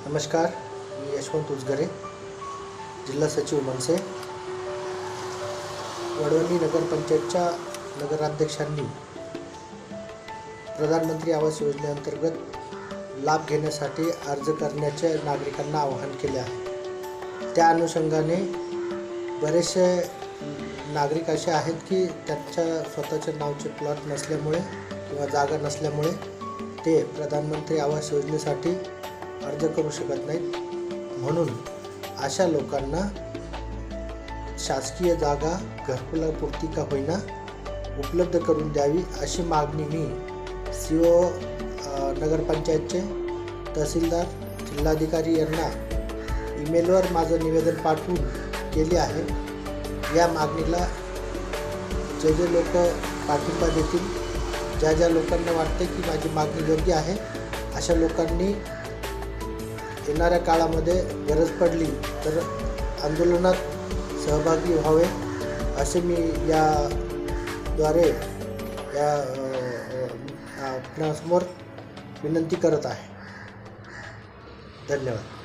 नमस्कार, मी यशवंत उजगरे, जिल्हा सचिव मनसे। वडवणी नगरपंचायतच्या नगराध्यक्षांनी प्रधानमंत्री आवास योजनेअंतर्गत लाभ घेण्यासाठी अर्ज करण्याचे नागरिकांना आवाहन केले आहे। त्या अनुषंगाने बरेचसे नागरिक असे आहेत की त्यांच्या स्वतःच्या नावाचे प्लॉट नसल्यामुळे किंवा जागा नसल्यामुळे ते प्रधानमंत्री आवास योजनेसाठी अर्ज करू शकत नाहीत। म्हणून अशा लोकांना शासकीय जागा घरकुलापुरती का होईना उपलब्ध करून द्यावी अशी मागणी मी CO नगरपंचायतचे तहसीलदार जिल्हाधिकारी यांना ईमेलवर माझं निवेदन पाठवून केले आहे। या मागणीला जे लोक पाठिंबा देतील, ज्या लोकांना वाटते की माझी मागणी योग्य आहे, अशा लोकांनी येणाऱ्या काळामध्ये गरज पडली तर आंदोलनात सहभागी व्हावे असे मी याद्वारे आपणासमोर विनंती करत आहे। धन्यवाद।